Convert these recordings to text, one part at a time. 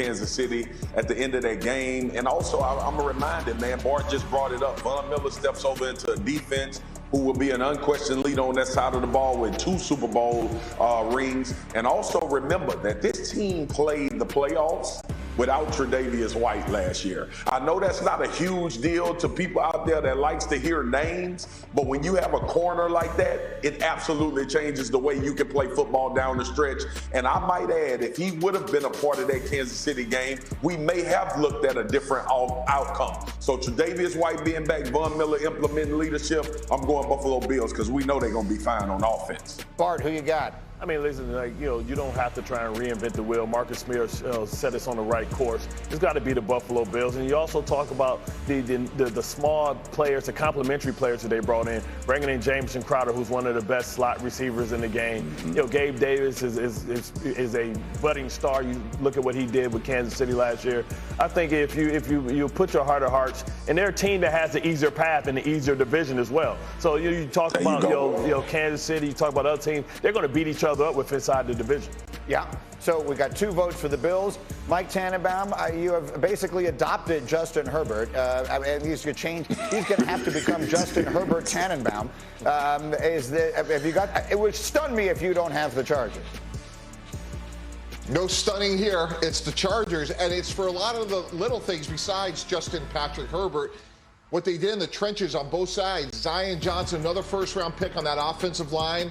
Kansas City at the end of that game. And also, I'm reminded, man, Bart just brought it up. Von Miller steps over into a defense who will be an unquestioned leader on that side of the ball with 2 Super Bowl rings. And also remember that this team played the playoffs without Tre'Davious White last year. I know that's not a huge deal to people out there that likes to hear names, but when you have a corner like that, it absolutely changes the way you can play football down the stretch. And I might add, if he would have been a part of that Kansas City game, we may have looked at a different outcome. So Tre'Davious White being back, Von Miller implementing leadership, I'm going Buffalo Bills because we know they're going to be fine on offense. Bart, who you got? I mean, listen, you don't have to try and reinvent the wheel. Marcus Spears set us on the right course. It's got to be the Buffalo Bills. And you also talk about the small players, the complementary players that they brought in, bringing in Jamison Crowder, who's one of the best slot receivers in the game. Gabe Davis is a budding star. You look at what he did with Kansas City last year. I think if you put your heart of hearts, and they're a team that has the easier path and the easier division as well. So you talk about Kansas City, you talk about other teams, they're going to beat each other up with inside the division. Yeah. So we got 2 votes for the Bills. Mike Tannenbaum, you have basically adopted Justin Herbert. And he's going to have to become Justin Herbert Tannenbaum. Have you got? It would stun me if you don't have the Chargers. No stunning here. It's the Chargers, and it's for a lot of the little things besides Justin Patrick Herbert. What they did in the trenches on both sides. Zion Johnson, another first-round pick on that offensive line.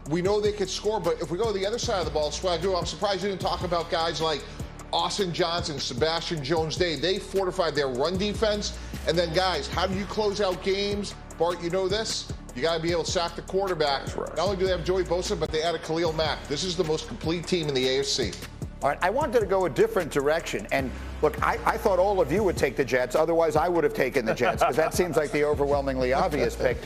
We know they could score, but if we go to the other side of the ball, Swagoo, I'm surprised you didn't talk about guys like Austin Johnson, Sebastian Jones-Day. They fortified their run defense. And then, guys, how do you close out games? Bart, you know this. You got to be able to sack the quarterback. Right. Not only do they have Joey Bosa, but they added Khalil Mack. This is the most complete team in the AFC. All right, I wanted to go a different direction. And look, I thought all of you would take the Jets. Otherwise, I would have taken the Jets because that seems like the overwhelmingly obvious pick.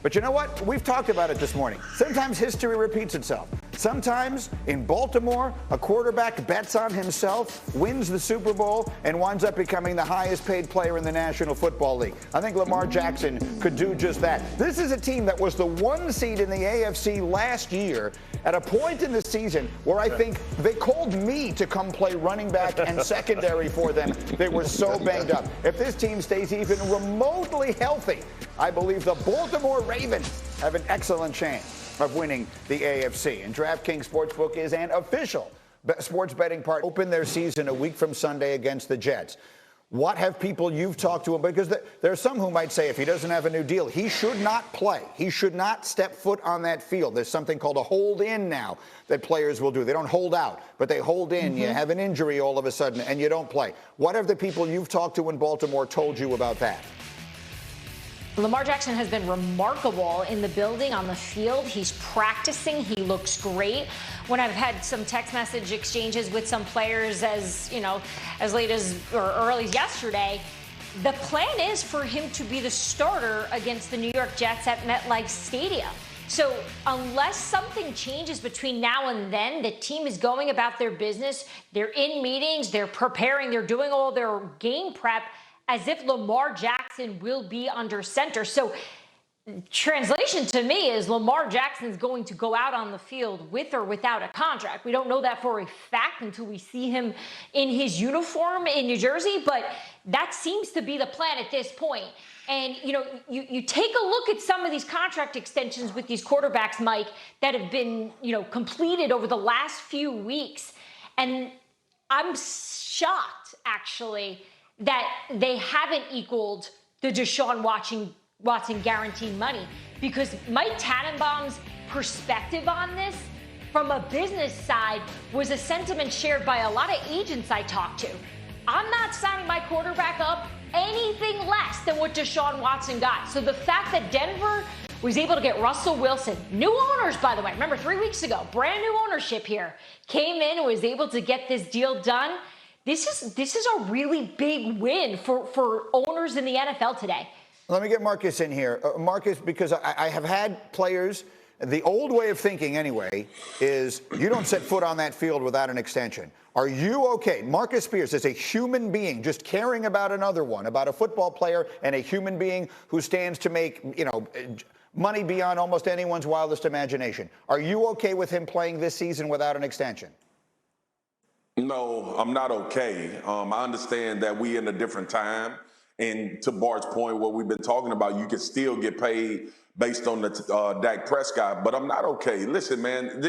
But you know what? We've talked about it this morning. Sometimes history repeats itself. Sometimes in Baltimore, a quarterback bets on himself, wins the Super Bowl, and winds up becoming the highest paid player in the National Football League. I think Lamar Jackson could do just that. This is a team that was the 1 seed in the AFC last year at a point in the season where I think they called me to come play running back and secondary for them. They were so banged up. If this team stays even remotely healthy, I believe the Baltimore Ravens have an excellent chance of winning the AFC. And DraftKings Sportsbook is an official sports betting partner. Open their season a week from Sunday against the Jets. What have people you've talked to him? Because there are some who might say if he doesn't have a new deal, he should not play. He should not step foot on that field. There's something called a hold in now that players will do. They don't hold out, but they hold in. Mm-hmm. You have an injury all of a sudden and you don't play. What have the people you've talked to in Baltimore told you about that? Lamar Jackson has been remarkable in the building, on the field. He's practicing. He looks great. When I've had some text message exchanges with some players as late as or early as yesterday, the plan is for him to be the starter against the New York Jets at MetLife Stadium. So unless something changes between now and then, the team is going about their business. They're in meetings. They're preparing. They're doing all their game prep as if Lamar Jackson will be under center. So translation to me is Lamar Jackson's going to go out on the field with or without a contract. We don't know that for a fact until we see him in his uniform in New Jersey, but that seems to be the plan at this point. And, you take a look at some of these contract extensions with these quarterbacks, Mike, that have been, completed over the last few weeks. And I'm shocked, actually, that they haven't equaled the Deshaun Watson guaranteed money, because Mike Tannenbaum's perspective on this from a business side was a sentiment shared by a lot of agents I talked to. I'm not signing my quarterback up anything less than what Deshaun Watson got. So the fact that Denver was able to get Russell Wilson, new owners, by the way, remember 3 weeks ago, brand new ownership here, came in and was able to get this deal done. This is a really big win for owners in the NFL today. Let me get Marcus in here. Marcus, because I have had players, the old way of thinking anyway, is you don't set foot on that field without an extension. Are you okay? Marcus Spears is a human being just caring about another one, about a football player and a human being who stands to make, money beyond almost anyone's wildest imagination. Are you okay with him playing this season without an extension? No, I'm not okay. I understand that we in a different time. And to Bart's point, what we've been talking about, you can still get paid based on the Dak Prescott, but I'm not okay. Listen, man,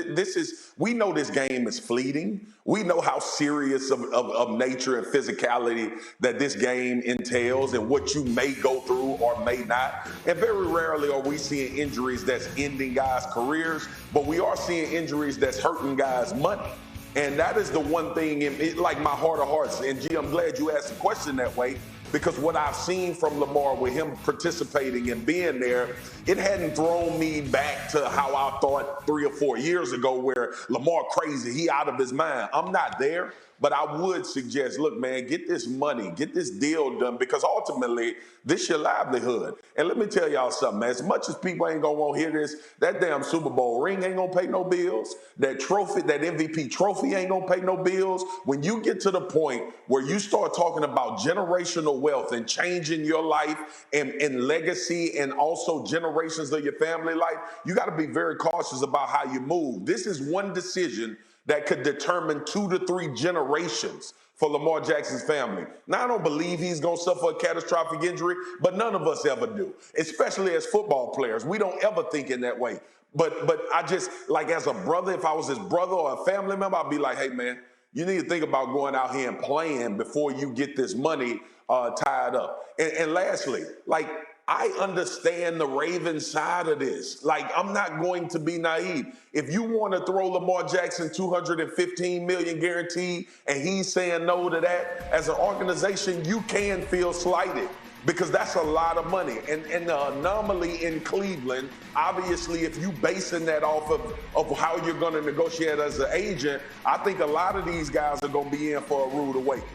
we know this game is fleeting. We know how serious of nature and physicality that this game entails and what you may go through or may not. And very rarely are we seeing injuries that's ending guys' careers, but we are seeing injuries that's hurting guys' money. And that is the one thing, like my heart of hearts. And G, I'm glad you asked the question that way, because what I've seen from Lamar with him participating and being there, it hadn't thrown me back to how I thought 3 or 4 years ago, where Lamar crazy, he out of his mind. I'm not there, but I would suggest, look, man, get this money, get this deal done, because ultimately, this your livelihood. And let me tell y'all something, man, as much as people ain't gonna want to hear this, that damn Super Bowl ring ain't gonna pay no bills. That trophy, that MVP trophy ain't gonna pay no bills. When you get to the point where you start talking about generational wealth and changing your life and legacy and also generations of your family life, you gotta be very cautious about how you move. This is one decision that could determine 2 to 3 generations for Lamar Jackson's family. Now, I don't believe he's going to suffer a catastrophic injury, but none of us ever do, especially as football players. We don't ever think in that way. But I just, like as a brother, if I was his brother or a family member, I'd be like, hey, man, you need to think about going out here and playing before you get this money tied up. And lastly, like, I understand the Ravens side of this. Like, I'm not going to be naive. If you want to throw Lamar Jackson $215 million guaranteed and he's saying no to that, as an organization, you can feel slighted because that's a lot of money. And the anomaly in Cleveland, obviously, if you basing that off of how you're going to negotiate as an agent, I think a lot of these guys are going to be in for a rude awakening.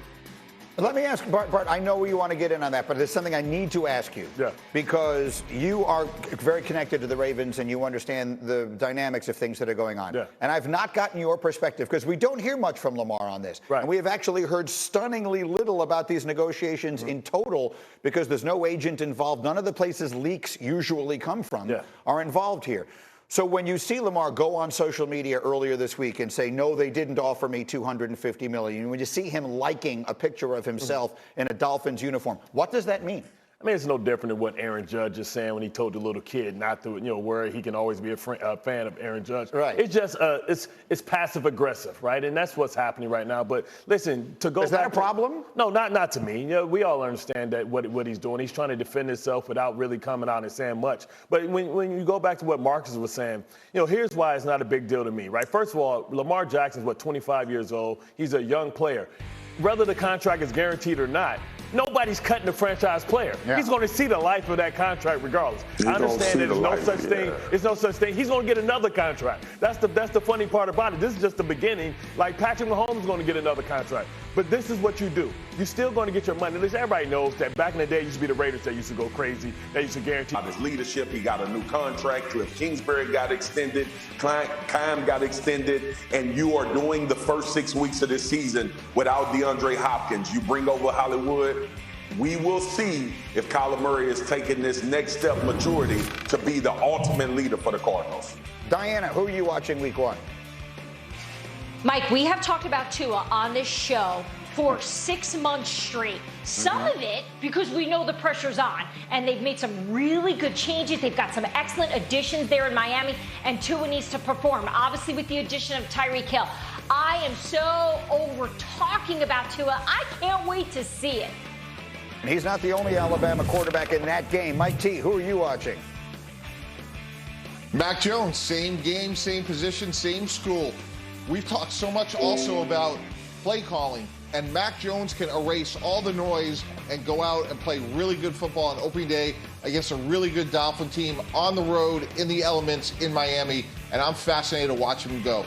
Let me ask, Bart, I know you want to get in on that, but there's something I need to ask you. Yeah. Because you are very connected to the Ravens and you understand the dynamics of things that are going on. Yeah. And I've not gotten your perspective because we don't hear much from Lamar on this. Right. And we have actually heard stunningly little about these negotiations in total because there's no agent involved. None of the places leaks usually come from are involved here. So when you see Lamar go on social media earlier this week and say, no, they didn't offer me $250 million, when you see him liking a picture of himself in a Dolphins uniform, what does that mean? I mean, it's no different than what Aaron Judge is saying when he told the little kid not to, worry. He can always be a fan of Aaron Judge. Right. It's just, it's passive aggressive, right? And that's what's happening right now. But listen, to go Is that a problem? No, not to me. We all understand that what he's doing. He's trying to defend himself without really coming out and saying much. But when you go back to what Marcus was saying, here's why it's not a big deal to me, right? First of all, Lamar Jackson's 25 years old. He's a young player. Whether the contract is guaranteed or not, nobody's cutting the franchise player. Yeah. He's going to see the life of that contract regardless. I understand that there's no such thing. There's no such thing. He's going to get another contract. That's the funny part about it. This is just the beginning. Like Patrick Mahomes is going to get another contract. But this is what you do. You're still going to get your money. At least everybody knows that back in the day, it used to be the Raiders that used to go crazy. They used to guarantee. His leadership, he got a new contract. Cliff Kingsbury got extended. Kime got extended. And you are doing the first 6 weeks of this season without DeAndre Hopkins. You bring over Hollywood. We will see if Kyler Murray is taking this next step maturity to be the ultimate leader for the Cardinals. Diana, who are you watching week 1? Mike, we have talked about Tua on this show for 6 months straight. Some of it because we know the pressure's on, and they've made some really good changes. They've got some excellent additions there in Miami, and Tua needs to perform. Obviously, with the addition of Tyreek Hill, I am so over talking about Tua. I can't wait to see it. He's not the only Alabama quarterback in that game. Mike T, who are you watching? Mac Jones, same game, same position, same school. We've talked so much also about play calling, and Mac Jones can erase all the noise and go out and play really good football on opening day against a really good Dolphin team on the road in the elements in Miami, and I'm fascinated to watch him go.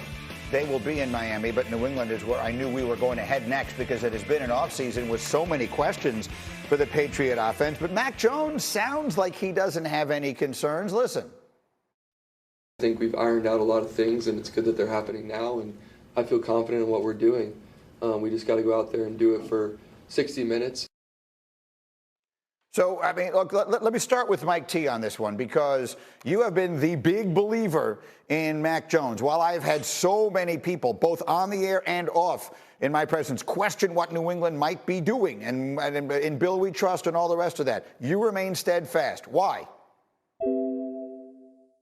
They will be in Miami, but New England is where I knew we were going to head next because it has been an offseason with so many questions for the Patriot offense. But Mac Jones sounds like he doesn't have any concerns. Listen. I think we've ironed out a lot of things, and it's good that they're happening now, and I feel confident in what we're doing. We just got to go out there and do it for 60 minutes. So, I mean, look, let me start with Mike T on this one, because you have been the big believer in Mac Jones. While I've had so many people, both on the air and off, in my presence, question what New England might be doing, and in Bill we trust and all the rest of that, you remain steadfast. Why?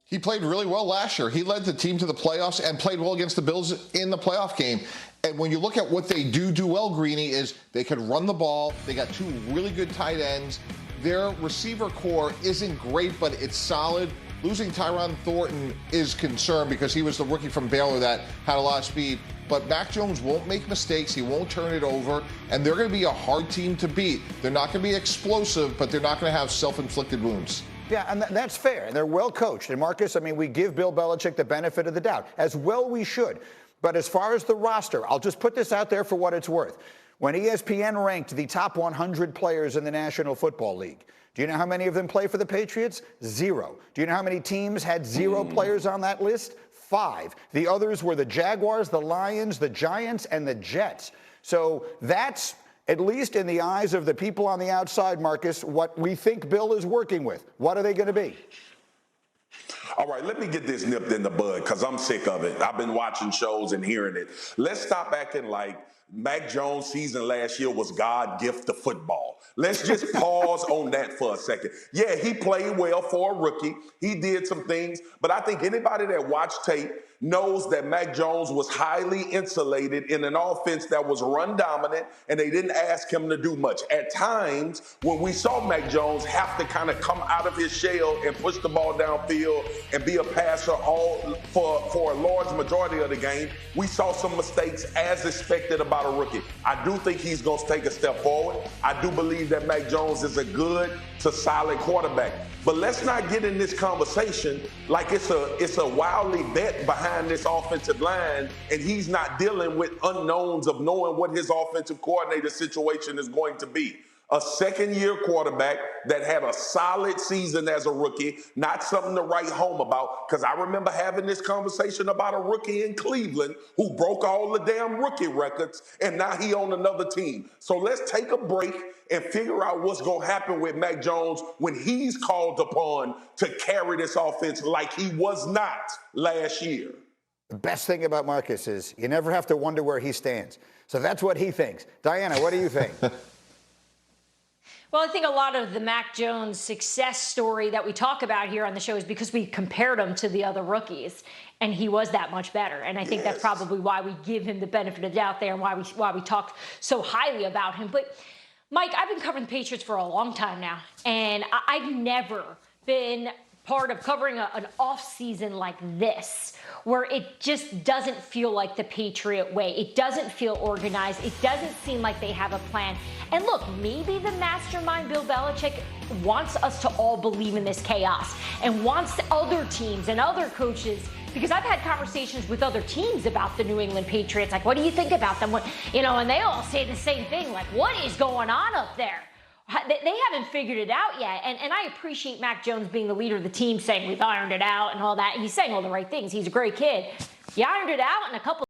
He played really well last year. He led the team to the playoffs and played well against the Bills in the playoff game. And when you look at what they do well, Greeny, is they could run the ball. They got two really good tight ends. Their receiver core isn't great, but it's solid. Losing Tyron Thornton is concern because he was the rookie from Baylor that had a lot of speed. But Mac Jones won't make mistakes. He won't turn it over. And they're going to be a hard team to beat. They're not going to be explosive, but they're not going to have self-inflicted wounds. Yeah, and that's fair. And they're well coached. And Marcus, I mean, we give Bill Belichick the benefit of the doubt. As well we should. But as far as the roster, I'll just put this out there for what it's worth. When ESPN ranked the top 100 players in the National Football League, do you know how many of them play for the Patriots? 0. Do you know how many teams had 0 players on that list? 5. The others were the Jaguars, the Lions, the Giants, and the Jets. So that's, at least in the eyes of the people on the outside, Marcus, what we think Bill is working with. What are they going to be? All right, let me get this nipped in the bud, because I'm sick of it. I've been watching shows and hearing it. Let's stop acting like Mac Jones' season last year was God's gift to football. Let's just pause on that for a second. Yeah, he played well for a rookie. He did some things, but I think anybody that watched tape knows that Mac Jones was highly insulated in an offense that was run dominant, and they didn't ask him to do much. At times, when we saw Mac Jones have to kind of come out of his shell and push the ball downfield and be a passer for a large majority of the game, we saw some mistakes as expected about a rookie. I do think he's going to take a step forward. I do believe that Mac Jones is a good to solid quarterback. But let's not get in this conversation like it's a wildly bet behind this offensive line, and he's not dealing with unknowns of knowing what his offensive coordinator situation is going to be. A second-year quarterback that had a solid season as a rookie, not something to write home about, because I remember having this conversation about a rookie in Cleveland who broke all the damn rookie records, and now he on another team. So let's take a break and figure out what's going to happen with Mac Jones when he's called upon to carry this offense like he was not last year. The best thing about Marcus is you never have to wonder where he stands. So that's what he thinks. Diana, what do you think? Well, I think a lot of the Mac Jones success story that we talk about here on the show is because we compared him to the other rookies, and he was that much better. And I think that's probably why we give him the benefit of the doubt there, and why we talk so highly about him. But Mike, I've been covering the Patriots for a long time now, and I've never been part of covering an off season like this, where it just doesn't feel like the Patriot way. It doesn't feel organized. It doesn't seem like they have a plan. And look, maybe the mastermind Bill Belichick wants us to all believe in this chaos and wants other teams and other coaches, because I've had conversations with other teams about the New England Patriots, like, what do you think about them? And they all say the same thing, like, what is going on up there? They haven't figured it out yet. And I appreciate Mac Jones being the leader of the team, saying we've ironed it out and all that. He's saying all the right things. He's a great kid. You ironed it out in a couple